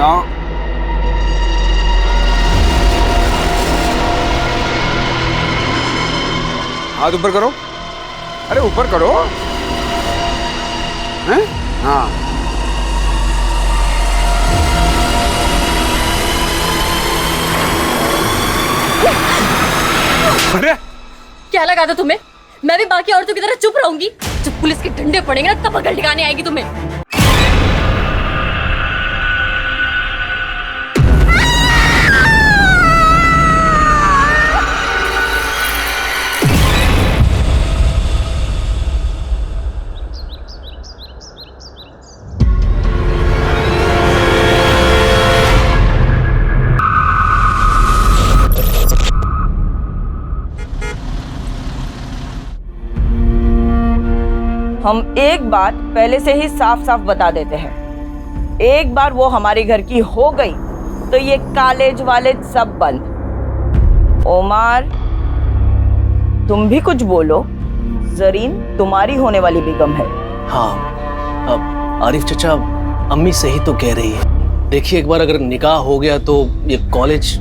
9। हाथ ऊपर करो। अरे ऊपर करो। हैं? हाँ। अरे क्या लगा था तुम्हें? मैं भी बाकी औरतों की तरह चुप रहूंगी? जब पुलिस के डंडे पड़ेंगे ना तब अकल ठिकाने आएगी तुम्हें। हम एक बात पहले से ही साफ साफ बता देते हैं, एक बार वो हमारे घर की हो गई तो ये कॉलेज वाले सब बंद। ओमार, तुम भी कुछ बोलो। जरीन तुम्हारी होने वाली बेगम है। हाँ, अब आरिफ चचा, अम्मी सही तो कह रही है। देखिए, एक बार अगर निकाह हो गया तो ये कॉलेज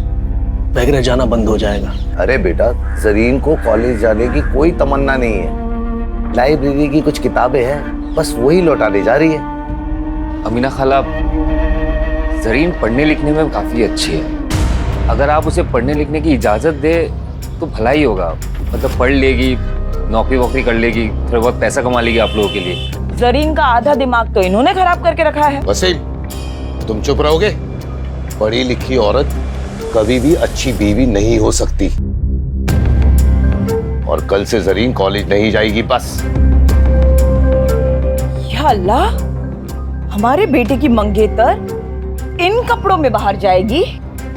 वगैरह जाना बंद हो जाएगा। अरे बेटा, जरीन को कॉलेज जाने की कोई तमन्ना नहीं है। लाइब्रेरी की कुछ किताबें हैं, बस वही लौटाने जा रही है। अमीना खाला, जरीन पढ़ने लिखने में काफी अच्छी है। अगर आप उसे पढ़ने लिखने की इजाजत दे तो भला ही होगा। मतलब पढ़ लेगी, नौकरी वोकरी कर लेगी, थोड़ा बहुत पैसा कमा लेगी आप लोगों के लिए। जरीन का आधा दिमाग तो इन्होंने खराब करके रखा है। वसीम, तुम चुप रहोगे? पढ़ी लिखी औरत कभी भी अच्छी बीवी नहीं हो सकती। और कल से जरीन कॉलेज नहीं जाएगी बस। या अल्लाह, हमारे बेटे की मंगेतर इन कपड़ों में बाहर जाएगी?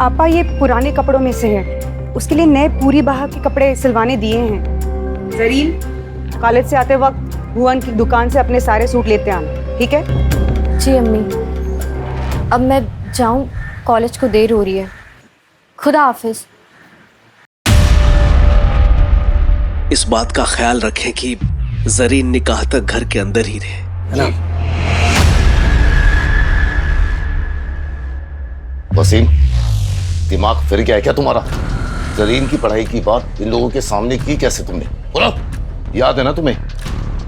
आपा, ये पुराने कपड़ों में से है। उसके लिए नए पूरी बाह के कपड़े सिलवाने दिए हैं। जरीन, कॉलेज से आते वक्त भुवन की दुकान से अपने सारे सूट लेते आना, ठीक है? जी अम्मी, अब मैं जाऊं, कॉलेज को देर हो रही है। खुदा हाफिज। इस बात का ख्याल रखें कि जरीन निकाह तक घर के अंदर ही रहे, है ना? वसीम, दिमाग फिर गया है क्या तुम्हारा? जरीन की पढ़ाई की बात इन लोगों के सामने की कैसे तुमने? बोलो, याद है ना तुम्हें?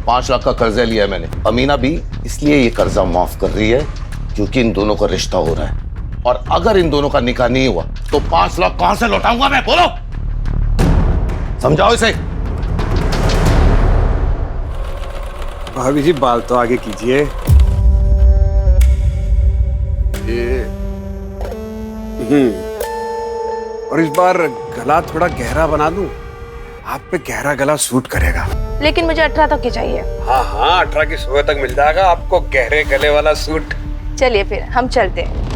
5 लाख का कर्जा लिया है मैंने। अमीना भी इसलिए ये कर्जा माफ कर रही है क्योंकि इन दोनों का रिश्ता हो रहा है। और अगर इन दोनों का निकाह नहीं हुआ तो 5 लाख कहां से लौटाऊंगा मैं? बोलो, समझाओ इसे। भाभी जी, बाल तो आगे कीजिए। और इस बार गला थोड़ा गहरा बना दूं? आप पे गहरा गला सूट करेगा। लेकिन मुझे 18 तक की चाहिए। हाँ हाँ, 18 की सुबह तक मिल जाएगा आपको गहरे गले वाला सूट। चलिए फिर हम चलते हैं।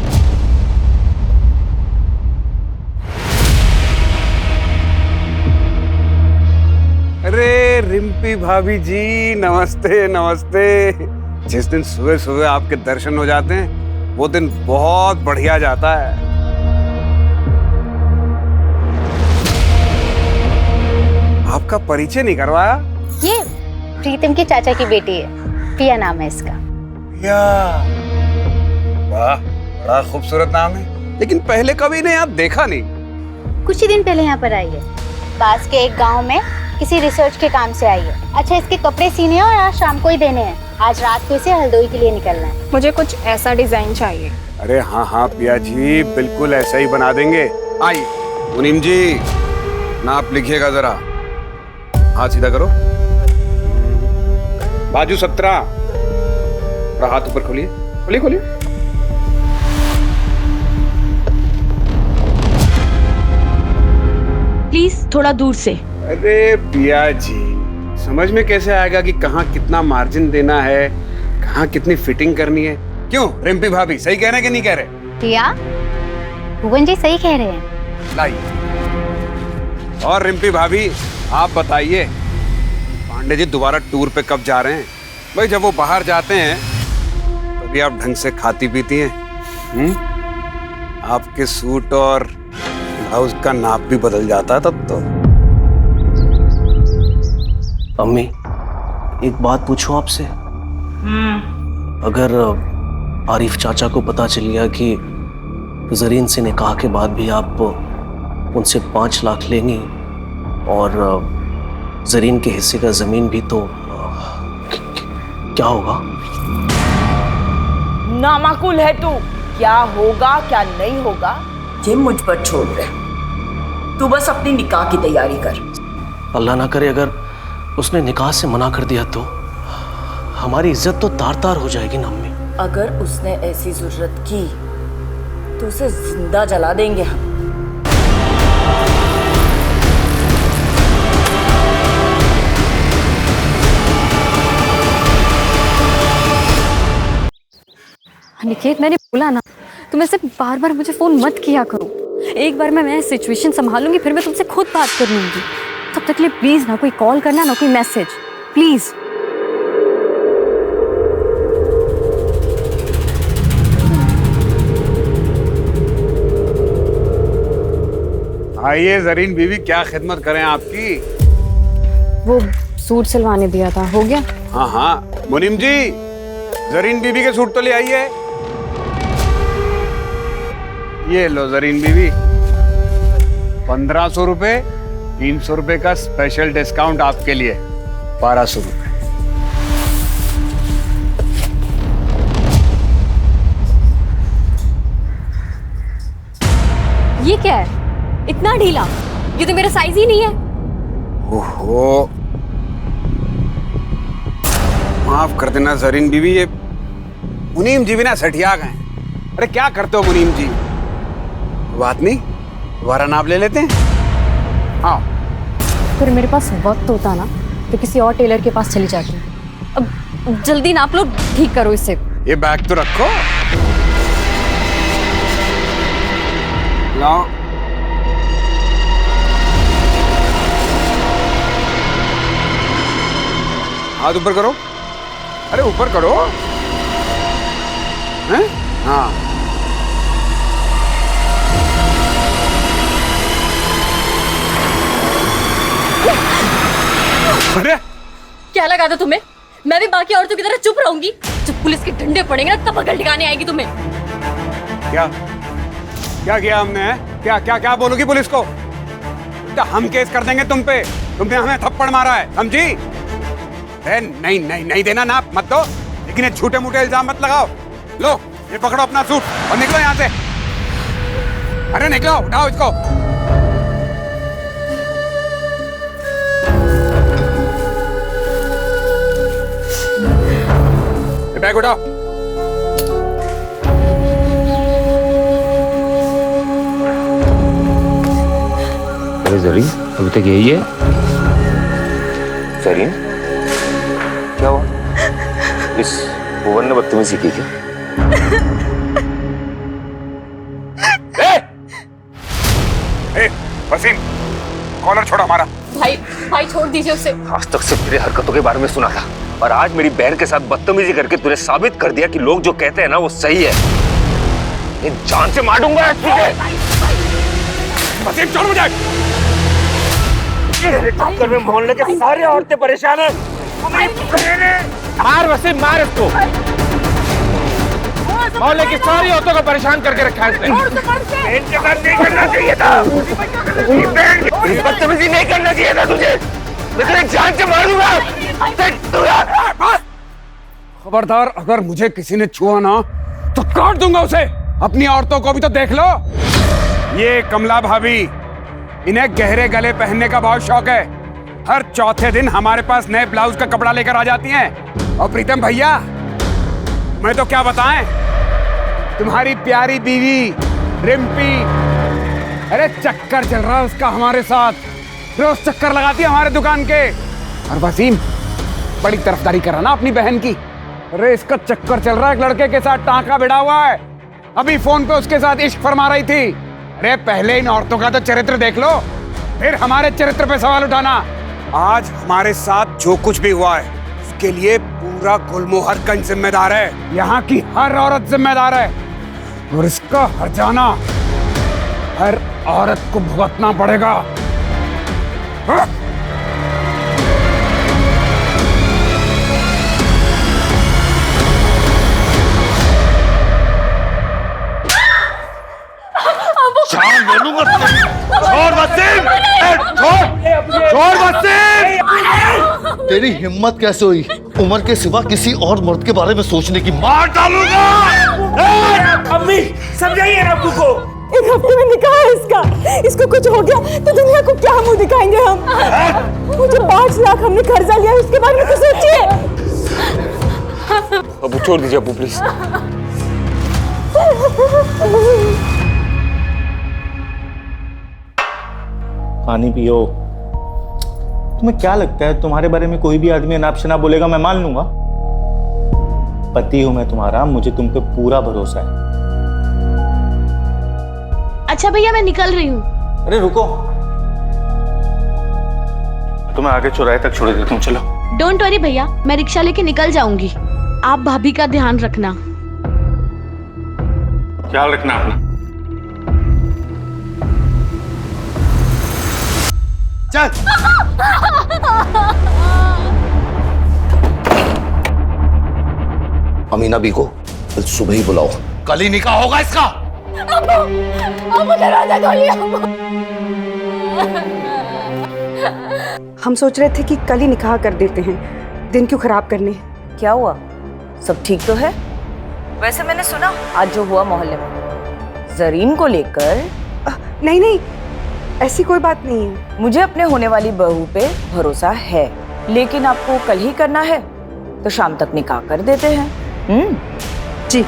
अरे रिम्पी भाभी जी, नमस्ते नमस्ते। जिस दिन सुबह सुबह आपके दर्शन हो जाते हैं वो दिन बहुत बढ़िया जाता है। आपका परिचय नहीं करवाया? ये प्रीतम की चाचा की बेटी है, पिया नाम है इसका। पिया, वाह, बड़ा खूबसूरत नाम है। लेकिन पहले कभी ने यहाँ देखा नहीं। कुछ ही दिन पहले यहाँ पर आई है। पास के एक गांव में किसी रिसर्च के काम से आई है। अच्छा, इसके कपड़े सीने हैं और आज शाम को ही देने हैं। आज रात को इसे हल्द्वानी के लिए निकलना है। मुझे कुछ ऐसा डिजाइन चाहिए। अरे हाँ हाँ पिया जी, बिल्कुल ऐसा ही बना देंगे। आइए मुनीम जी, नाप लिखिएगा जरा। हाथ सीधा करो, बाजू 17। और हाथ ऊपर खोलिए, खोलिए खोलिए। प्लीज थोड़ा दूर से। अरे पिया जी, समझ में कैसे आएगा कि कहाँ कितना मार्जिन देना है, कहाँ कितनी फिटिंग करनी है? क्यों रिम्पी भाभी, सही कह रहे हैं कि नहीं कह रहे? पिया, भुवन जी सही कह रहे हैं। लाइए। और रिम्पी भाभी, आप बताइए, पांडे जी दोबारा टूर पे कब जा रहे हैं? भाई जब वो बाहर जाते हैं तभी आप ढंग से खाती पीती हैं। आपके सूट और ब्लाउज का नाप भी बदल जाता है तब तो। अम्मी, एक बात पूछूं आपसे? अगर आरिफ चाचा को पता चल गया कि जरीन से निकाह के बाद भी आप उनसे 5 लाख लेंगी और जरीन के हिस्से का जमीन भी, तो क्या होगा? नामाकुल है तू। क्या होगा क्या नहीं होगा ये मुझ पर छोड़ दे। तू बस अपनी निकाह की तैयारी कर। अल्लाह ना करे अगर उसने निकाह से मना कर दिया तो हमारी इज्जत तो तार तार हो जाएगी ना अम्मी। अगर उसने ऐसी जरूरत की तो उसे जिंदा जला देंगे हम। निकेत, मैंने बोला ना तुम ऐसे बार बार मुझे फोन मत किया करो। एक बार मैं सिचुएशन संभालूंगी, फिर मैं तुमसे खुद बात कर लूंगी। तब तक के लिए प्लीज ना कोई कॉल करना, ना कोई मैसेज, प्लीज। आइए जरीन बीवी, क्या खिदमत करें आपकी? वो सूट सिलवाने दिया था, हो गया? हाँ हाँ मुनीम जी, जरीन बीवी के सूट तो ले आइए। ये लो जरीन बीवी, 1500 रुपए, 300 रुपए का स्पेशल डिस्काउंट आपके लिए, 1200 रुपए। ये क्या है? इतना ढीला? ये तो मेरा साइज ही नहीं है। ओहो, माफ कर देना जरीन बीवी, ये मुनीम जी भी ना सठिया गए। अरे क्या करते हो मुनीम जी? बात नहीं, दोबारा नाप ले लेते हैं। हाँ, फिर मेरे पास वक्त होता ना तो किसी और टेलर के पास चली जाती। अब जल्दी नाप लो, ठीक करो इसे। ये बैग तो रखो। लाओ। हाथ ऊपर करो। अरे ऊपर करो। हैं? हाँ। अरे क्या लगा था तुम्हें? मैं भी बाकी औरतों की तरह चुप रहूंगी? जब पुलिस के डंडे पड़ेंगे ना तब अकल ठिकाने आएगी तुम्हें। क्या क्या किया हमने? है? क्या क्या क्या बोलोगी पुलिस को? तो हम केस कर देंगे तुम पे। तुमने हमें थप्पड़ मारा है, समझी? नहीं नहीं नहीं देना नाप मत दो, लेकिन ये झूठे मूठे इल्जाम मत लगाओ। लो ये पकड़ो अपना सूट और निकलो यहाँ से। अरे निकलो, उठाओ इसको। ये बैग उठाओ। अरे जरीन, अभी तक यही है? जरीन, क्या हुआ? इस भुवन ने बदतमीजी की क्या? वसीम, कॉलर छोड़ो हमारा। भाई भाई छोड़ दीजिए उसे। आज तक सिर्फ तेरे हरकतों के बारे में सुना था, और आज मेरी बहन के साथ बदतमीजी करके तूने साबित कर दिया कि लोग जो कहते हैं ना वो सही है। ये जान से मार दूंगा तुझे। वसीम छोड़ मुझे। चक्कर में मोहल्ले के सारे औरतें परेशान हैं। मार वसीम, मार इसको। मोहल्ले की सारी औरतों को परेशान करके रखा है इसने। बहन के साथ नहीं करना चाहिए था। बदतमीजी नहीं करना चाहिए था तुझे। मैं तुझे जान से मार दूंगा। खबरदार, अगर मुझे किसी ने छुआ ना तो काट दूंगा उसे। अपनी औरतों को भी तो देख लो। ये कमला भाभी, इन्हें गहरे गले पहनने का बहुत शौक है। हर चौथे दिन हमारे पास नए ब्लाउज का कपड़ा लेकर आ जाती हैं। और प्रीतम भैया, मैं तो क्या बताएं, तुम्हारी प्यारी बीवी रिम्पी, अरे चक्कर चल रहा है उसका हमारे साथ। रोज चक्कर लगाती है हमारे दुकान के। और वसीम बड़ी तरफदारी कर रहा ना अपनी बहन की। अरे इसका चक्कर चल रहा है, एक लड़के के साथ टांका भिड़ा हुआ है। अभी फोन पे उसके साथ इश्क फरमा रही थी। अरे पहले इन औरतों का तो चरित्र देख लो, फिर हमारे चरित्र पे सवाल उठाना। आज हमारे साथ जो कुछ भी हुआ है उसके लिए पूरा गुलमोहरगंज जिम्मेदार है। यहाँ की हर औरत जिम्मेदार है, और इसका हर्जाना हर औरत को भुगतना पड़ेगा। हाँ? जान ले लूंगा। छोड़ वसीम, छोड़ वसीम। तेरी हिम्मत कैसे हुई उमर के सिवा किसी और मर्द के बारे में सोचने की? मार डालूंगा। अम्मी समझाइए अब्बू को। 1 हफ्ते में निकाह है इसका, इसको कुछ हो गया तो दुनिया को क्या मुंह दिखाएंगे हम? मुझे 5 लाख हमने कर्जा लिया, उसके बारे में तो सोचिए। अब्बू छोड़ दीजिए अब्बू प्लीज। पानी पियो। तुम्हें क्या लगता है तुम्हारे बारे में कोई भी आदमी अनाप शनाप बोलेगा मैं मान लूंगा? पति हूं मैं तुम्हारा, मुझे तुम पे पूरा भरोसा है। अच्छा भैया मैं निकल रही हूँ। अरे रुको, तुम्हें आगे चौराहे तक छोड़ देता हूँ, चलो। डोंट वरी भैया, मैं रिक्शा लेके निकल जाऊंगी। आप भाभी का ध्यान रखना। ख्याल रखना अपना। चल। अमीना बी को कल सुबह ही बुलाओ, कल ही निकाह होगा इसका। दरवाजा खोलिए। हम सोच रहे थे कि कल ही निकाह कर देते हैं, दिन क्यों खराब करने। क्या हुआ, सब ठीक तो है? वैसे मैंने सुना आज जो हुआ मोहल्ले में जरीन को लेकर। नहीं नहीं, ऐसी कोई बात नहीं है। मुझे अपने होने वाली बहू पे भरोसा है, लेकिन आपको कल ही करना है तो शाम तक निकाह कर देते हैं। जी।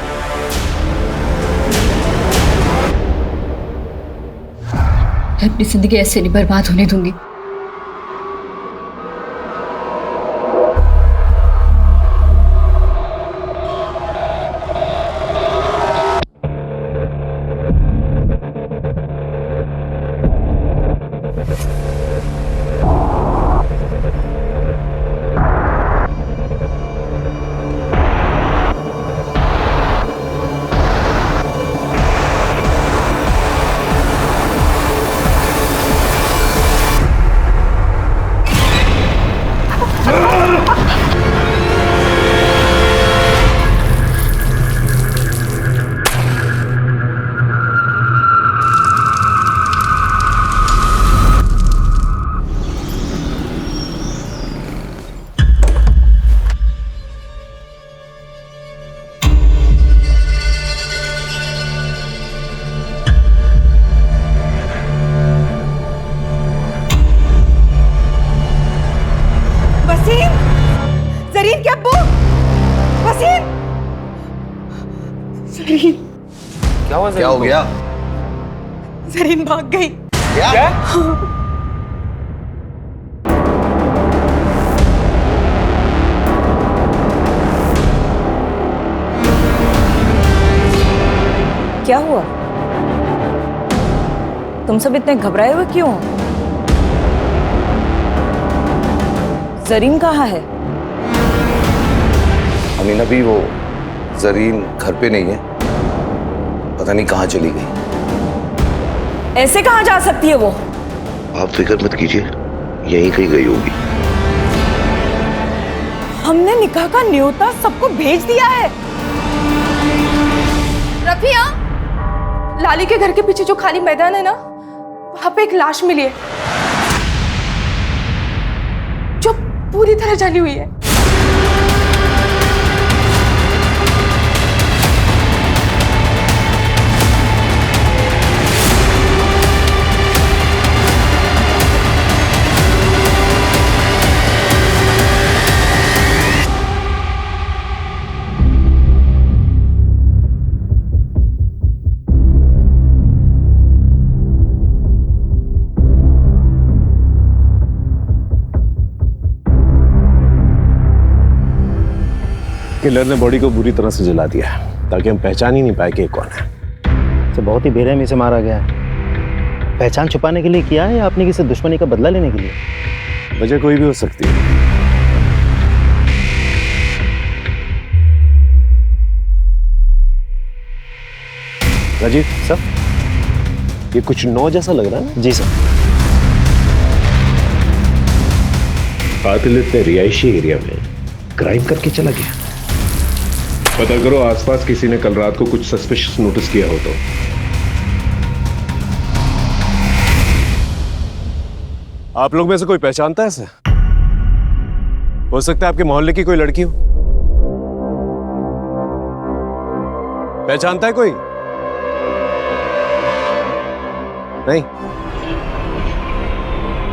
मैं अपनी जिंदगी ऐसे नहीं बर्बाद होने दूंगी। जरीन के अब्बू, वसीम। जरीन। क्या हुआ? क्या हो गया? जरीन भाग गई। क्या? क्या हुआ? तुम सब इतने घबराए हुए क्यों हो? जरीन कहाँ है? अमीना भी, वो जरीन घर पे नहीं है, पता नहीं कहाँ चली गई। ऐसे कहाँ जा सकती है वो? आप फिक्र मत कीजिए, यहीं कहीं गई होगी। हमने निकाह का न्योता सबको भेज दिया है। रफिया, लाली के घर के पीछे जो खाली मैदान है ना, वहां पे एक लाश मिली है जो पूरी तरह जली हुई है। किलर ने बॉडी को बुरी तरह से जला दिया ताकि हम पहचान ही नहीं पाए कि कौन है। तो बहुत ही बेरहमी से मारा गया है। पहचान छुपाने के लिए किया है या अपनी किसी दुश्मनी का बदला लेने के लिए? वजह कोई भी हो सकती है। राजीव सर, ये कुछ नौ जैसा लग रहा है ना? जी सर। कातिल इतने रिहायशी एरिया में क्राइम करके चला गया। पता करो आसपास किसी ने कल रात को कुछ सस्पिशियस नोटिस किया हो तो। आप लोग में से कोई पहचानता है इसे? हो सकता है आपके मोहल्ले की कोई लड़की हो। पहचानता है कोई? नहीं?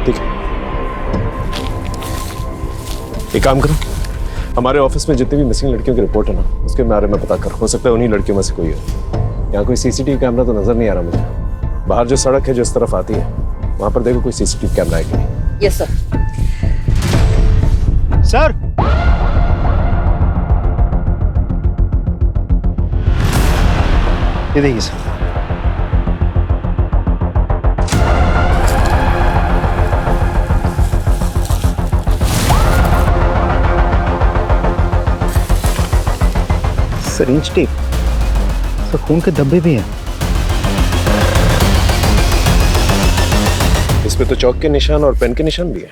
ठीक है, एक काम करो, हमारे ऑफिस में जितनी भी मिसिंग लड़कियों की रिपोर्ट है ना, उसके बारे में पता कर। हो सकता है उन्हीं लड़कियों में से कोई हो। यहाँ कोई सीसीटीवी कैमरा तो नजर नहीं आ रहा मुझे। बाहर जो सड़क है जो इस तरफ आती है, वहां पर देखो कोई सीसीटीवी कैमरा है कि नहीं। Yes sir. सर, ये देखिए सर। सिरिंज टेप, सर खून के धब्बे भी हैं। इसमें तो चौक के निशान और पेन के निशान भी है।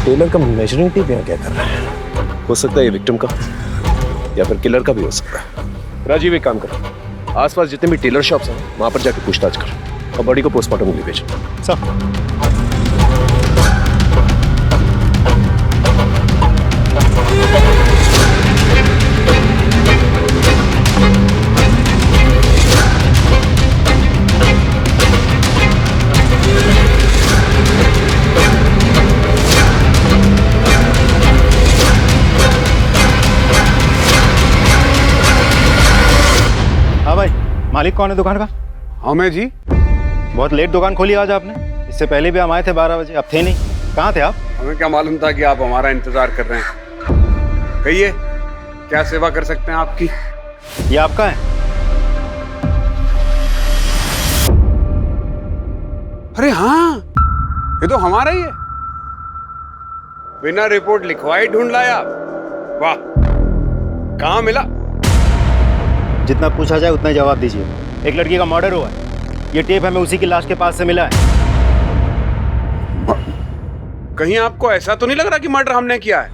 टेलर का मेजरिंग टेप यहाँ क्या कर रहा है? हो सकता है ये विक्टिम का या फिर किलर का भी हो सकता है। राजीव, एक काम करो, आसपास जितने भी टेलर शॉप्स हैं वहां पर जाके पूछताछ कर और बॉडी को पोस्टमार्टम के लिए भेजो। सर, मालिक कौन है दुकान का? हाँ मैं जी। बहुत लेट दुकान खोली आज आपने। इससे पहले भी हम आए थे 12 बजे, अब थे नहीं। कहाँ थे आप? हमें क्या मालूम था कि आप हमारा इंतजार कर रहे हैं। कहिए, क्या सेवा कर सकते हैं आपकी? ये आपका है? अरे हाँ, ये तो हमारा ही है। बिना रिपोर्ट लिखवाई ढूंढ लाया आप। वाह, कहाँ मिला? जितना पूछा जाए उतना ही जवाब दीजिए। एक लड़की का मर्डर हुआ है। ये टेप हमें उसी की लाश के पास से मिला है। कहीं आपको ऐसा तो नहीं लग रहा कि मर्डर हमने किया है?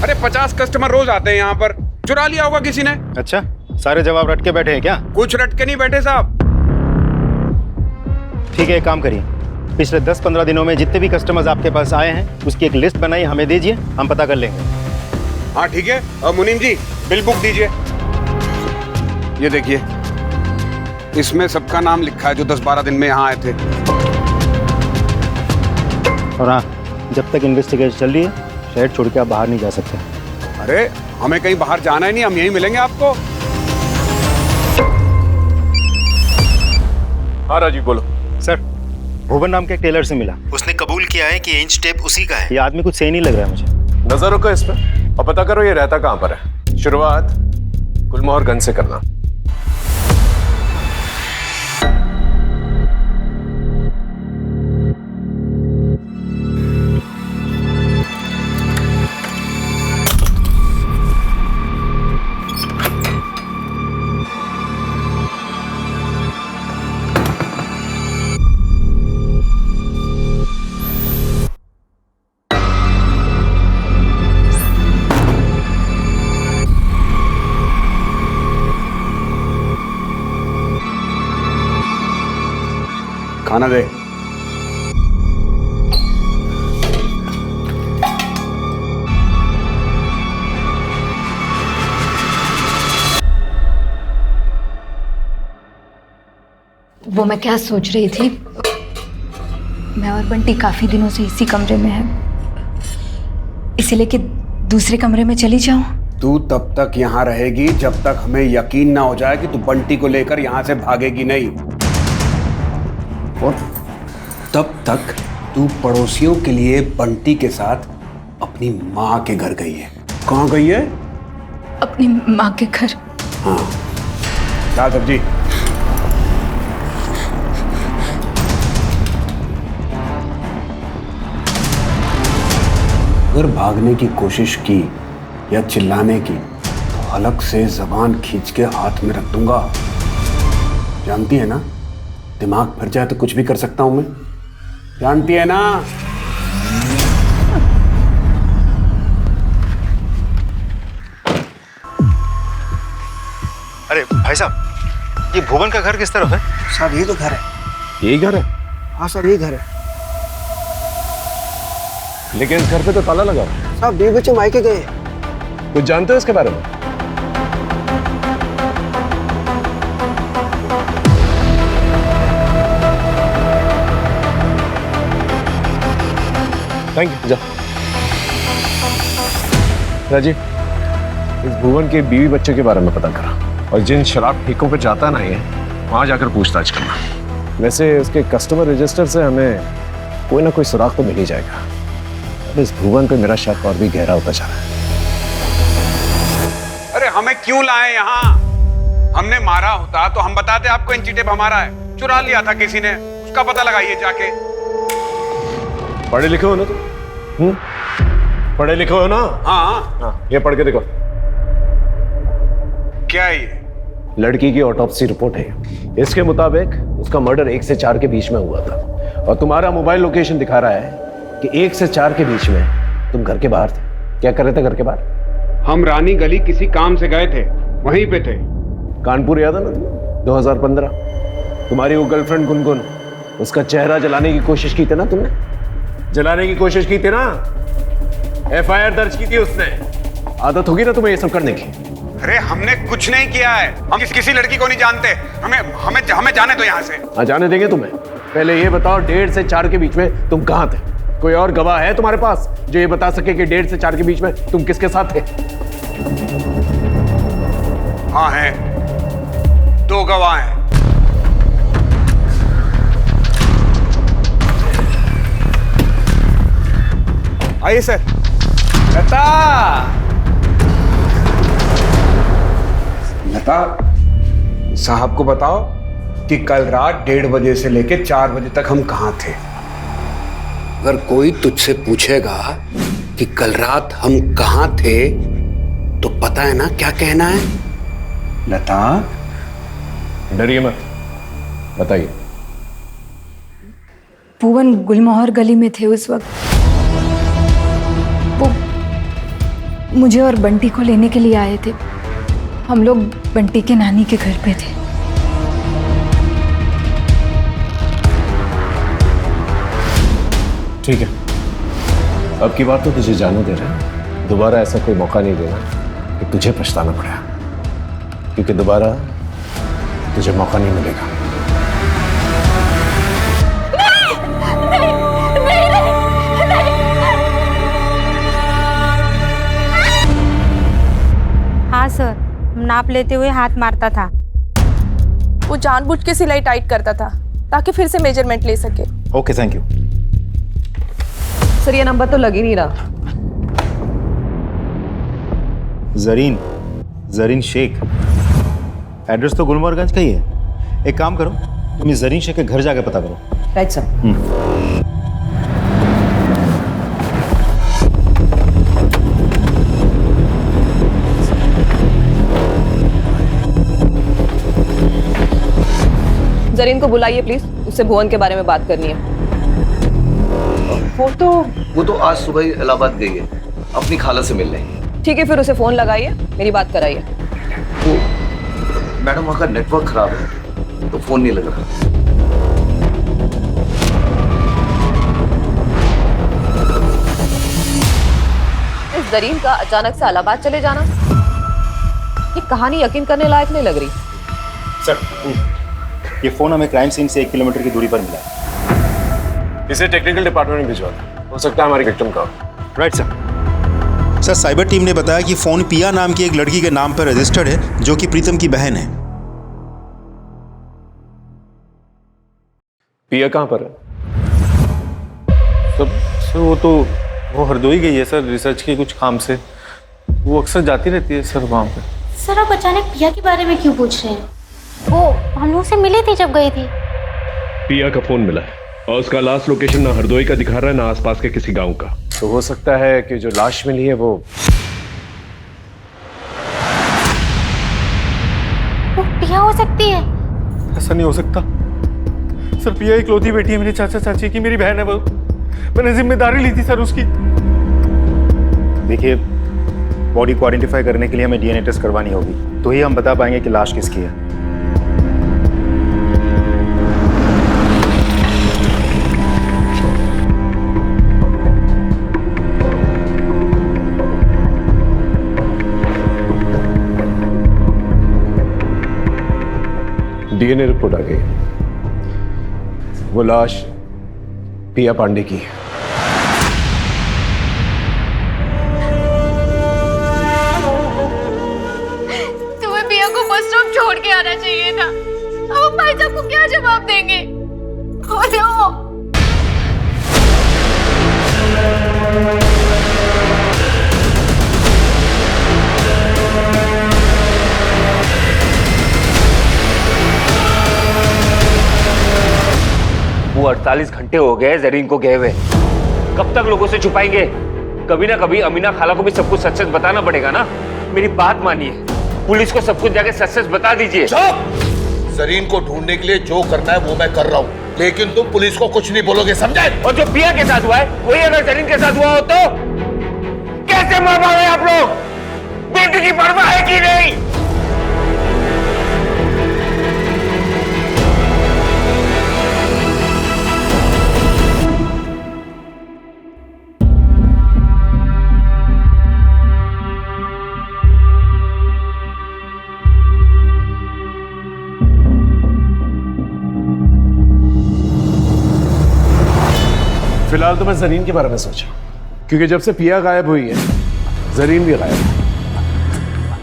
अरे 50 कस्टमर रोज आते हैं यहाँ पर, चुरा लिया होगा किसी ने। अच्छा, सारे जवाब रट के बैठे हैं क्या? कुछ रट के नहीं बैठे साहब। ठीक है, एक काम करिए, पिछले 10-15 दिनों में जितने भी कस्टमर्स आपके पास आए हैं उसकी एक लिस्ट बनाई, हमें दीजिए, हम पता कर लेंगे। हाँ ठीक है। और मुनीम जी, बिल बुक दीजिए। ये देखिए, इसमें सबका नाम लिखा है जो 10-12 दिन में यहाँ आए थे। और हाँ, जब तक इन्वेस्टिगेशन चल रही है, शहर छोड़ के आप बाहर नहीं जा सकते। अरे हमें कहीं बाहर जाना ही नहीं, हम यहीं मिलेंगे आपको। हाँ राजीव, बोलो। सर, भुवन नाम के एक टेलर से मिला। उसने कबूल किया है कि इंच टेप उसी का है। ये आदमी कुछ सही नहीं लग रहा है मुझे। नजर रखो इस पे और पता करो ये रहता कहाँ पर है। शुरुआत गुलमोहर गंज से करना। खाना दे। वो मैं क्या सोच रही थी, मैं और बंटी काफी दिनों से इसी कमरे में हैं, इसीलिए कि दूसरे कमरे में चली जाऊं। तू तब तक यहाँ रहेगी जब तक हमें यकीन ना हो जाए कि तू बंटी को लेकर यहाँ से भागेगी नहीं, और तब तक तू पड़ोसियों के लिए बंटी के साथ अपनी माँ के घर गई है। कहाँ गई है? अपनी माँ के घर। हाँ, क्या सब्जी? अगर भागने की कोशिश की या चिल्लाने की तो हलक से जबान खींच के हाथ में रख दूंगा। जानती है ना, दिमाग फिर जाए तो कुछ भी कर सकता हूं मैं। जानती है ना? अरे भाई साहब, ये भुवन का घर किस तरफ है? साहब ये तो घर है। यही घर है? हाँ सर, ये घर है। लेकिन इस घर पे तो ताला लगा हुआ है। साहब 2 बच्चे मायके गए। कुछ जानते हो इसके बारे में? Thank you. जा राजीव, इस भुवन के बीवी बच्चे के बारे में पता करा और जिन शराब ठेकों पे जाता ना ये, वहां जाकर पूछताछ करना। वैसे उसके कस्टमर रजिस्टर से हमें कोई ना कोई सुराग तो मिल ही जाएगा। अब इस भुवन पे मेरा शक और भी गहरा होता जा रहा है। अरे हमें क्यों लाए यहाँ? हमने मारा होता तो हम बताते आपको इंची टेप हमारा है, चुरा लिया था किसी ने, उसका पता लगाइए जाके। पढ़े लिखे हो ना तुम? पढ़े लिखे हो ना? हाँ, ये पढ़ के देखो। क्या है ये? लड़की की ऑटोप्सी रिपोर्ट है। इसके मुताबिक उसका मर्डर 1 से 4 के बीच में हुआ था और तुम्हारा मोबाइल लोकेशन दिखा रहा है कि 1 से 4 के बीच में तुम घर के बाहर थे। क्या कर रहे थे घर के बाहर? हम रानी गली किसी काम से गए थे, वहीं पे थे। कानपुर याद है ना तुम्हें? 2015 तुम्हारी वो गर्लफ्रेंड गुनगुन, उसका चेहरा जलाने की कोशिश की थी ना तुमने? जलाने की कोशिश की थी ना? FIR दर्ज की थी उसने। आदत होगी ना तुम्हें ये सब करने की? अरे हमने कुछ नहीं किया है, हम किसी लड़की को नहीं जानते। हमें जाने दो यहाँ से। हाँ, जाने देंगे तुम्हें। पहले ये बताओ 1.5 से 4 के बीच में तुम कहाँ थे? कोई और गवाह है तुम्हारे पास जो ये बता सके कि 1.5 से 4 के बीच में तुम किसके साथ थे? हाँ है, 2 गवाह हैं। आइए सर। लता, लता साहब को बताओ कि कल रात 1:30 बजे से लेकर 4 बजे तक हम कहाँ थे। अगर कोई तुझसे पूछेगा कि कल रात हम कहाँ थे तो पता है ना क्या कहना है? लता, डरिए मत, बताइए। भुवन गुलमोहर गली में थे उस वक्त। वो मुझे और बंटी को लेने के लिए आए थे। हम लोग बंटी के नानी के घर पे थे। ठीक है, अब की बात तो तुझे जाने दे रहे हैं। दोबारा ऐसा कोई मौका नहीं देना कि तुझे पछताना पड़ा, क्योंकि दोबारा तुझे मौका नहीं मिलेगा। हाँ सर, नाप लेते हुए हाथ मारता था। वो जानबूझ के सिलाई टाइट करता था ताकि फिर से मेजरमेंट ले सके। Okay, thank you. सर ये नंबर तो लग ही नहीं रहा। जरीन शेख, एड्रेस तो गुलमोहरगंज का ही है। एक काम करो, तुम इस जरीन शेख के घर जाके पता करो। Right sir. जरीन को बुलाइए प्लीज, उससे भुवन के बारे में बात करनी है। वो तो आज सुबह ही इलाहाबाद गई है अपनी खाला से मिलने। ठीक है, फिर उसे फोन लगाइए, मेरी बात कराइए। वो मैडम वहाँ का नेटवर्क खराब है तो फोन नहीं लग रहा। इस जरीन का अचानक से इलाहाबाद चले जाना, ये कहानी यकीन करने लायक नहीं लग रही। सर, ये फोन हमें क्राइम सीन से 1 किलोमीटर की दूरी पर मिला है। इसे टेक्निकल डिपार्टमेंट में भिजवा दो, हो सकता है हमारी विक्टिम का। Right sir. Sir, cyber team ने बताया कि फोन पिया नाम की एक लड़की के नाम पर रजिस्टर्ड है जो कि प्रीतम की बहन है। पिया कहाँ पर है? सर वो हरदोई गई है सर, रिसर्च के कुछ काम से। वो अक्सर जाती रहती है सर वहाँ पे। सर आप अचानक पिया के बारे में क्यों पूछ रहे हैं? वो हम लोग से मिली थी जब गई थी। पिया का फोन मिला है और उसका लास्ट लोकेशन ना हरदोई का दिखा रहा है ना आसपास के किसी गांव का। तो हो सकता है कि जो लाश मिली है वो पिया हो सकती है। ऐसा नहीं हो सकता सर, पिया इकलौती बेटी है मेरे चाचा चाची की, मेरी बहन है वो। मैंने जिम्मेदारी ली थी सर उसकी। देखिए, बॉडी को आइडेंटिफाई करने के लिए हमें DNA टेस्ट करवानी होगी, तो ही हम बता पाएंगे कि लाश किसकी है। डीएनए रिपोर्ट आ गई। वो लाश पिया पांडे की है। तुम्हें पिया को बस स्टॉप छोड़ के आना चाहिए था। अब भाई साहब को क्या जवाब देंगे? बोलो। वो 48 घंटे हो गए जरीन को गए हुए। कब तक लोगों से छुपाएंगे? कभी ना कभी अमीना खाला को भी सब कुछ सच सच बताना पड़ेगा ना। मेरी बात मानिए, पुलिस को सब कुछ जाके सच सच बता दीजिए। जरीन को ढूंढने के लिए जो करना है वो मैं कर रहा हूँ, लेकिन तुम पुलिस को कुछ नहीं बोलोगे, समझे? और जो पिया के साथ हुआ है वही अगर जरीन के साथ हुआ हो तो कैसे मार पाओगे आप लोग? बेटी की परवाह है कि नहीं? फिलहाल तो मैं जरीन के बारे में सोचा, क्योंकि जब से पिया गायब हुई है जरीन भी गायब है।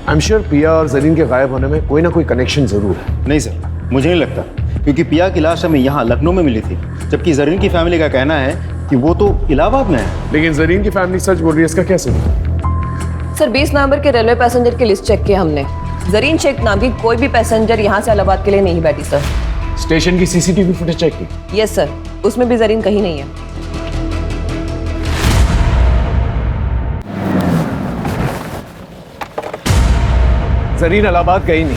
आई एम श्योर पिया और जरीन के गायब होने में कोई ना कोई कनेक्शन जरूर है। नहीं सर, मुझे नहीं लगता, क्योंकि पिया की लाश हमें यहाँ लखनऊ में मिली थी, जबकि जरीन की फैमिली का कहना है कि वो तो इलाहाबाद में है। लेकिन जरीन की फैमिली सच बोल रही है, इसका क्या सबूत? सर 20 नवंबर के रेलवे पैसेंजर की लिस्ट चेक की हमने। जरीन शेख नाम की कोई भी पैसेंजर यहाँ से इलाहाबाद के लिए नहीं बैठी सर। स्टेशन की सीसीटीवी फुटेज चेक की? यस सर, उसमें भी जरीन कहीं नहीं है। जरीन इलाहाबाद गई नहीं,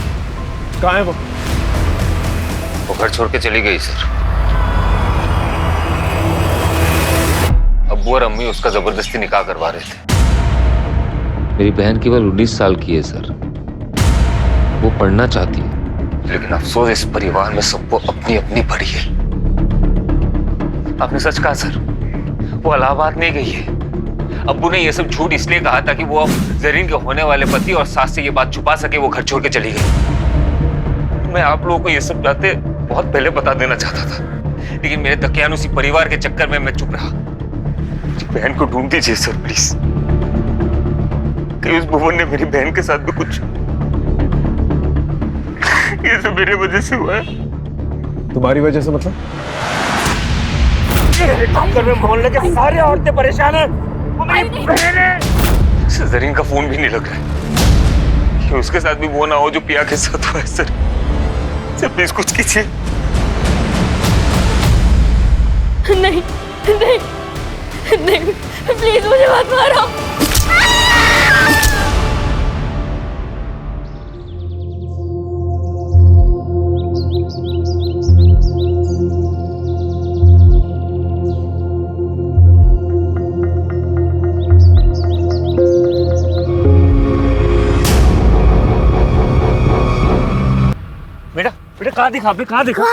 कहाँ है वो? वो घर छोड़ के चली गई सर। अब्बू और अम्मी उसका जबरदस्ती निकाह करवा रहे थे। मेरी बहन केवल 19 साल की है सर। वो पढ़ना चाहती है, लेकिन अफसोस इस परिवार में सबको अपनी अपनी पड़ी है। आपने सच कहा सर, वो इलाहाबाद नहीं गई है। अब्बू ने ये सब झूठ इसलिए कहा था कि वो अब जरीन के होने वाले पति और सास से ये बात छुपा सके। वो घर छोड़ के चली गई। मैं आप लोगों को ये सब बातें बहुत पहले बता देना चाहता था, लेकिन मेरे दकियानुसी परिवार के चक्कर में मैं चुप रहा। बहन को ढूंढ दीजिए सर प्लीज। कि उस भुवन ने मेरी बहन के साथ भी कुछ, ये सब मेरी वजह से हुआ है। तुम्हारी वजह से मतलब? में मोहल्ले के सारे औरतें परेशान हैं। वो मेरी बहन है। जरीन का फोन भी नहीं लग रहा है। कि उसके साथ भी वो ना हो जो पिया के साथ हुआ है सर। सर प्लीज कुछ कीजिए। नहीं नहीं नहीं, प्लीज मुझे मत मारो। बेटा बेटा कहाँ दिखा? आपने कहाँ दिखा?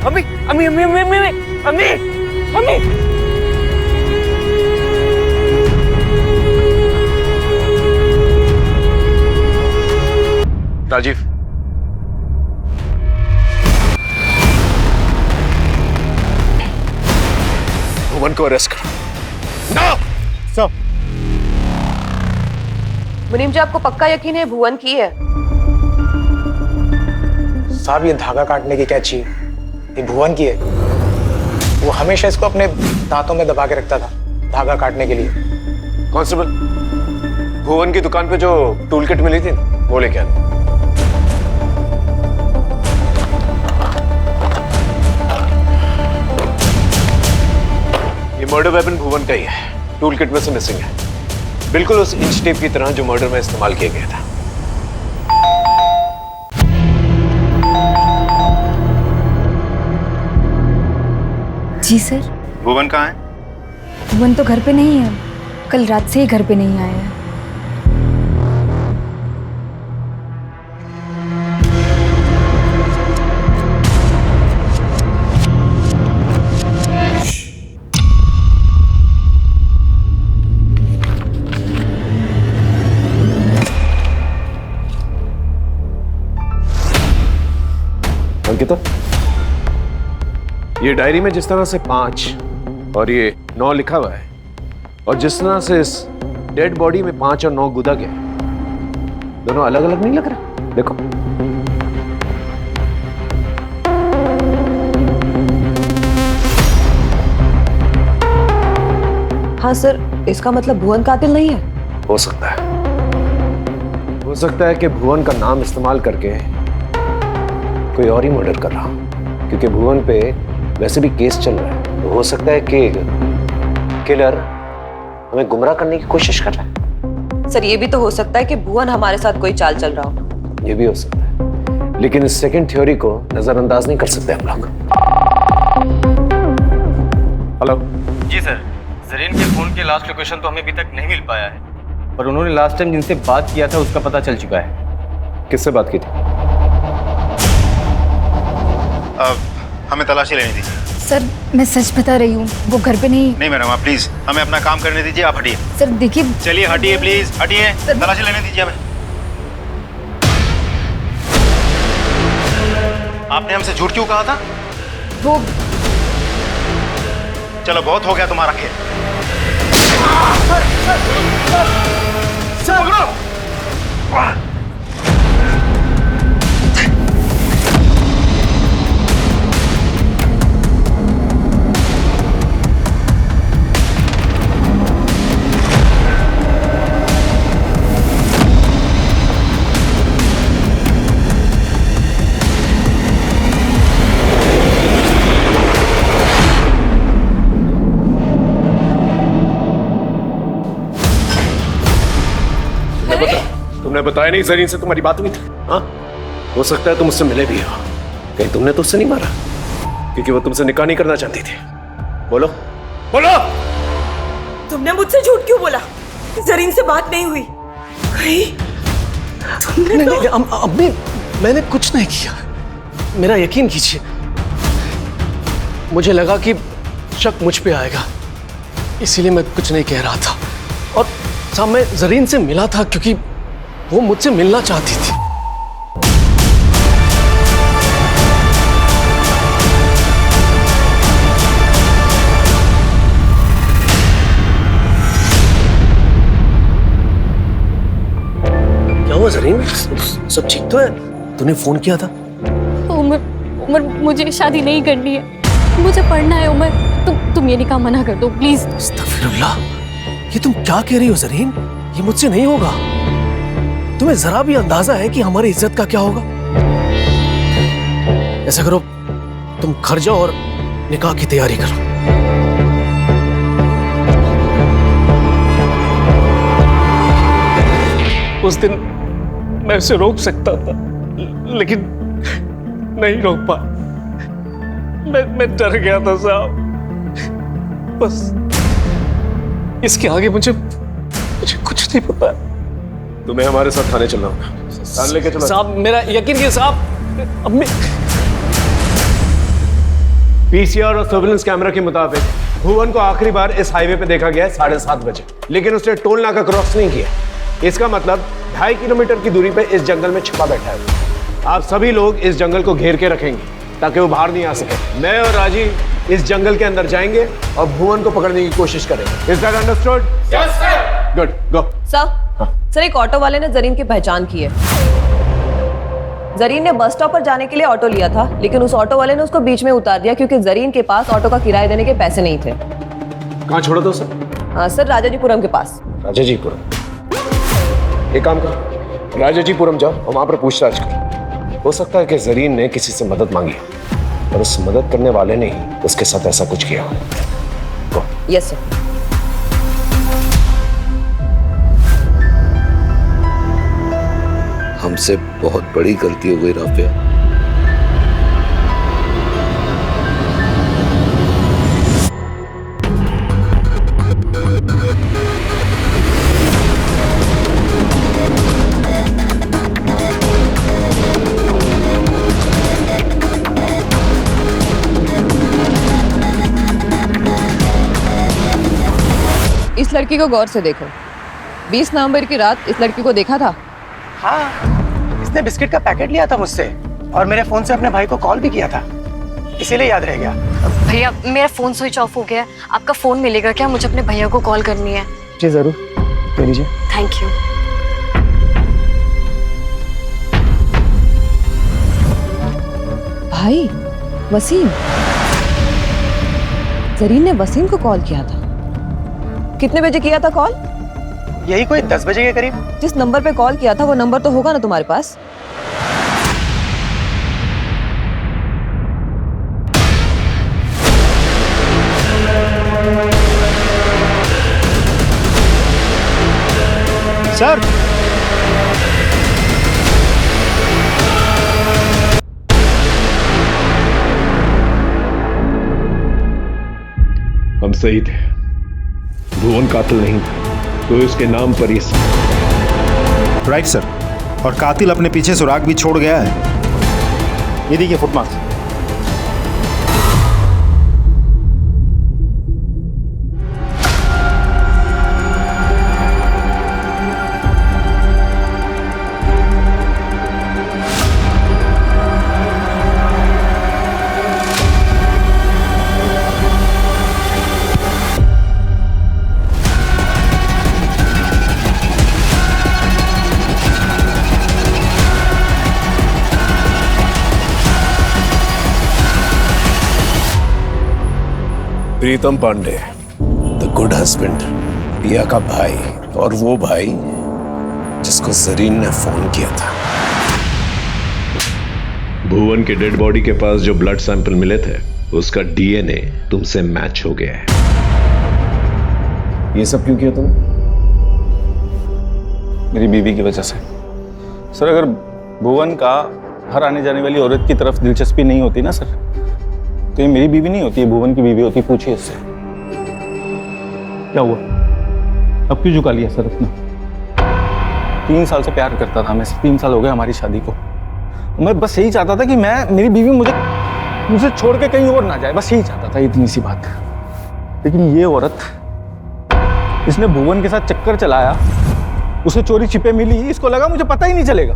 अम्मी अम्मी अम्मी अम्मी अम्मी अम्मी अम्मी। राजीव, भुवन को अरेस्ट करो। No sir. मुनीम जी, आपको पक्का यकीन है भुवन की है? साहब, ये धागा काटने की कैंची ये भुवन की है। वो हमेशा इसको अपने दांतों में दबा के रखता था धागा काटने के लिए। कांस्टेबल, भुवन की दुकान पे जो टूल किट मिली थी वो लेके आना। ये मर्डर वेपन भुवन का ही है, टूल किट में से मिसिंग है। बिल्कुल उस इंच टेप की तरह जो मर्डर में इस्तेमाल किया गया था। जी सर। भुवन कहाँ है? भुवन तो घर पे नहीं है, कल रात से ही घर पे नहीं आया है। अंकिता, ये डायरी में जिस तरह से 5 और ये 9 लिखा हुआ है और जिस तरह से इस डेड बॉडी में 5 और 9 गुदा गया, दोनों अलग अलग नहीं लग रहा? देखो। हाँ सर, इसका मतलब भुवन कातिल नहीं है? हो सकता है। हो सकता है कि भुवन का नाम इस्तेमाल करके कोई और ही मर्डर कर रहा, क्योंकि भुवन पे वैसे भी केस चल रहा है। तो हो सकता है कि किलर हमें गुमराह करने की कोशिश कर रहा है। सर, ये भी तो हो सकता है कि भुवन हमारे साथ कोई चाल चल रहा हो। ये भी हो सकता है, लेकिन इस सेकंड थ्योरी को नजरअंदाज नहीं कर सकते हम लोग। हेलो जी सर, जरीन के फोन के लास्ट लोकेशन तो हमें अभी तक नहीं मिल पाया है, पर उन्होंने लास्ट टाइम जिनसे बात किया था उसका पता चल चुका है। किससे बात की थी? हमें तलाशी लेनी थी। सर मैं सच बता रही हूँ, वो घर पे नहीं। नहीं मैडम, आप प्लीज हमें अपना काम करने दीजिए, आप हटिए। सर देखिए, चलिए हटिए प्लीज, हटिए, तलाशी लेने दीजिए हमें। आपने हमसे झूठ क्यों कहा था? वो चलो बहुत हो गया तुम्हारा खेल। तुमने बताया नहीं जरीन से तुम्हारी बात हुई थी? हाँ, हो सकता है तुम उससे मिले भी हो। कहीं तुमने तो उससे नहीं मारा? क्योंकि वो तुमसे निकाह नहीं करना चाहती थी। बोलो बोलो। तुमने मुझसे झूठ क्यों बोला? जरीन से बात नहीं हुई कहीं? तुमने नहीं, अम्मी, मैंने कुछ नहीं किया, मेरा यकीन कीजिए। मुझे लगा कि शक मुझ पे आएगा, इसीलिए मैं कुछ नहीं कह रहा था। और साहब, मैं जरीन से मिला था क्योंकि वो मुझसे मिलना चाहती थी। क्या हुआ जरीन? सब ठीक तो है? तूने फोन किया था? उमर, मुझे शादी नहीं करनी है, मुझे पढ़ना है। उमर, तुम ये निकाह मना कर दो प्लीज। अस्तगफिरुल्लाह, ये तुम क्या कह रही हो जरीन? ये मुझसे नहीं होगा। तुम्हें जरा भी अंदाजा है कि हमारी इज्जत का क्या होगा? ऐसा करो, तुम घर जाओ और निकाह की तैयारी करो। उस दिन मैं उसे रोक सकता था, लेकिन नहीं रोक पाया। मैं डर गया था साहब। बस इसके आगे मुझे कुछ नहीं पता। तुम्हें हमारे साथ थाने चलना होगा। थाने लेके चलो साहब, मेरा यकीन कीजिए साहब। अब पीसीआर और सर्विलेंस कैमरा के मुताबिक भुवन को आखिरी बार इस हाईवे पे देखा गया है 7:30 बजे, लेकिन उसने टोल नाका क्रॉस नहीं किया। इसका मतलब 2.5 किलोमीटर की दूरी पे इस जंगल में छुपा बैठा है। आप सभी लोग इस जंगल को घेर के रखेंगे ताकि वो बाहर नहीं आ सके। मैं और राजीव इस जंगल के अंदर जाएंगे और भुवन को पकड़ने की कोशिश करेंगे। Is that understood? Yes sir. Good, go. Sir, एक ऑटो वाले ने जरीन की पहचान की है। जरीन ने बस स्टॉप पर जाने के लिए ऑटो लिया था, लेकिन उस ऑटो वाले ने उसको बीच में उतार दिया क्योंकि जरीन के पास ऑटो का किराया देने के पैसे नहीं थे। कहाँ छोड़ा था सर? सर, राजाजीपुरम के पास। राजाजीपुरम? एक काम करो, राजाजीपुरम जाओ और वहां पर पूछताछ करो। हो सकता है कि जरीन ने किसी से मदद मांगी और उस मदद करने वाले ने ही उसके साथ ऐसा कुछ किया। Yes sir. हमसे बहुत बड़ी गलती हो गई राफिया। इस लड़की को गौर से देखो। 20 नवंबर की रात इस लड़की को देखा था? हाँ, इसने बिस्किट का पैकेट लिया था मुझसे और मेरे फोन से अपने भाई को कॉल भी किया था, इसीलिए याद रह गया। भैया मेरा फोन स्विच ऑफ हो गया है, आपका फोन मिलेगा क्या? मुझे अपने भैया को कॉल करनी है। जी जरूर, ले लीजिए। Thank you. भाई वसीम, जरीन ने वसीम को कॉल किया था। कितने बजे किया था कॉल? यही कोई 10 बजे के करीब। जिस नंबर पे कॉल किया था वो नंबर तो होगा ना तुम्हारे पास? सर हम सही थे, भुवन कातिल नहीं था, तो इसके नाम पर ही। राइट सर, और कातिल अपने पीछे सुराग भी छोड़ गया है। ये देखिए footmarks. Pritam Pandey, the good husband, Piya का भाई, और वो भाई जिसको जरीन ने फोन किया था। भुवन के डेड बॉडी के पास जो ब्लड सैंपल मिले थे, उसका डीएनए तुमसे मैच हो गया है। ये सब क्यों किया तुमने? मेरी बीवी की वजह से। सर अगर भुवन का हर आने जाने वाली औरत की तरफ दिलचस्पी नहीं होती ना सर, तो ये मेरी बीवी नहीं होती, है भुवन की बीवी होती। पूछिए इससे क्या हुआ, अब क्यों झुका लिया सर अपना? 3 साल से प्यार करता था मैं, 3 साल हो गए हमारी शादी को। मैं बस यही चाहता था कि मेरी बीवी मुझे छोड़ के कहीं और ना जाए, बस यही चाहता था, इतनी सी बात। लेकिन ये औरत, इसने भुवन के साथ चक्कर चलाया, उसे चोरी छिपे मिली, इसको लगा मुझे पता ही नहीं चलेगा।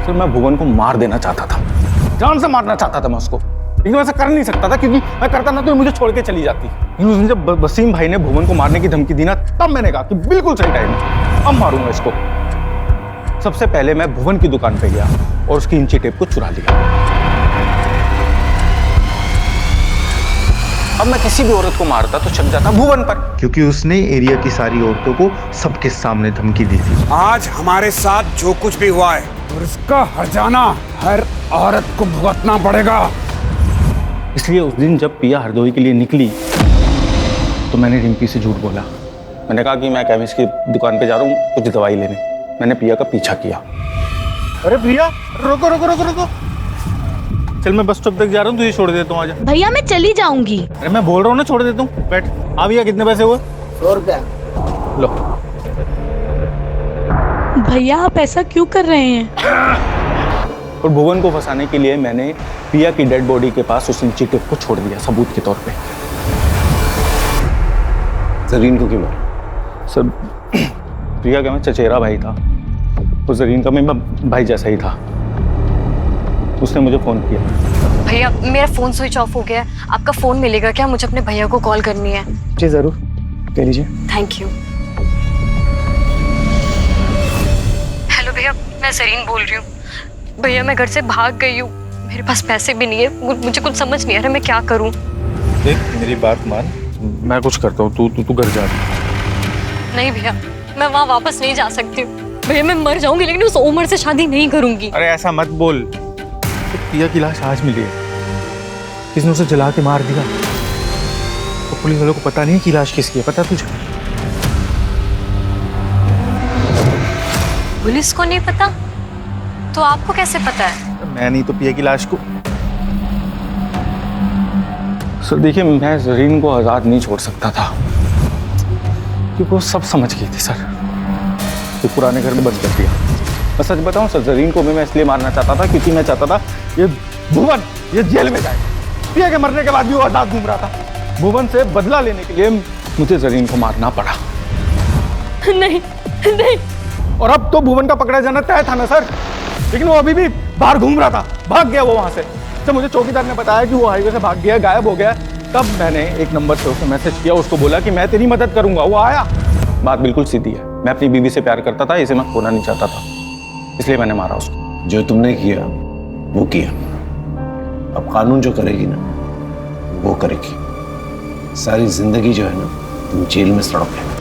सर मैं भुवन को मार देना चाहता था, जान से मारना चाहता था मैं उसको, लेकिन ऐसा कर नहीं सकता था, क्योंकि मैं करता ना तो मुझे छोड़ के चली जाती। लेकिन उस दिन जब वसीम भाई ने भुवन को मारने की धमकी दी ना, तब मैंने कहा कि बिल्कुल सही टाइम है, अब मारूंगा इसको। सबसे पहले मैं भुवन की दुकान पे गया और उसकी इंची टेप को चुरा लिया। अब मैं किसी भी औरत को मारता तो चल जाता भुवन पर, क्योंकि उसने एरिया की सारी औरतों को सबके सामने धमकी दी थी। आज हमारे साथ जो कुछ भी हुआ है, और इसका हर्जाना हर औरत को भुगतना पड़ेगा। इसलिए उस दिन जब पिया हरदोई के लिए निकली तो मैंने रिंपी से झूठ बोला। मैंने कहा कि मैं केमिस्ट की दुकान पे जा रहा हूँ कुछ दवाई लेने। मैंने पिया का पीछा किया। अरे प्रिया रुको रुको रुको रुको, चल मैं बस स्टॉप तक जा रहा हूँ, तुझे छोड़ देता हूँ, आजा। भैया मैं चली जाऊंगी। अरे मैं बोल रहा हूँ ना, छोड़ देता हूँ, बैठ। आ भैया कितने पैसे हुए? 100 रुपया। लो। भैया आप ऐसा क्यों कर रहे हैं? और भुवन को फंसाने के लिए मैंने पिया की डेड बॉडी के पास उस इंची टेप को छोड़ दिया सबूत के तौर पे। जरीन को क्यों मारा? सर प्रिया का मैं चचेरा भाई था, तो जरीन का मैं भाई जैसा ही था। उसने मुझे फोन किया। भैया मेरा फोन स्विच ऑफ हो गया है, आपका फोन मिलेगा क्या? मुझे अपने भैया को कॉल करनी है। जी जरूर, ले लीजिए। Thank you. हेलो भैया, मैं जरीन बोल रही हूँ। भैया मैं घर से भाग गई हूँ, मेरे पास पैसे भी नहीं है, मुझे कुछ समझ नहीं आ रहा मैं क्या करूँ। देख मेरी बात मान, मैं कुछ करता हूँ, तू घर जा। नहीं भैया, मैं वहाँ वापस नहीं जा सकती हूँ। भैया मैं मर जाऊंगी, लेकिन उस उम्र से शादी नहीं करूंगी। अरे ऐसा मत बोल। पिया की लाश आज मिली है, किसने उसे जला के मार दिया। तो पुलिस वालों को पता नहीं कि लाश किसकी है, पता तुझे? पुलिस को नहीं पता तो आपको कैसे पता है? मैं नहीं तो पिया की लाश को। सर देखिए, मैं जरीन को आजाद नहीं छोड़ सकता था, क्योंकि वो सब समझ गई थी सर। तो पुराने घर में बंद कर दिया। मैं सच बताऊं सर, जरीन को भी मैं इसलिए मारना चाहता था क्योंकि मैं चाहता था ये भुवन ये जेल में जाए। पिया के मरने के बाद भी वो आजाद घूम रहा था। भुवन से बदला लेने के लिए मुझे जरीन को मारना पड़ा। नहीं नहीं। और अब तो भुवन का पकड़ा जाना तय था ना सर। लेकिन वो अभी भी बाहर घूम रहा था, भाग गया वो वहां से। जब मुझे चौकीदार ने बताया कि वो हाईवे से भाग गया, गायब हो गया, तब मैंने एक नंबर से उसे मैसेज किया, उसको बोला कि मैं तेरी मदद करूंगा। वो आया। बात बिल्कुल सीधी है, मैं अपनी बीवी से प्यार करता था, इसे मैं खोना नहीं चाहता था, इसलिए मैंने मारा उसको। जो तुमने किया वो किया, अब कानून जो करेगी ना वो करेगी। सारी जिंदगी जो है ना तुम जेल में सड़ोगे।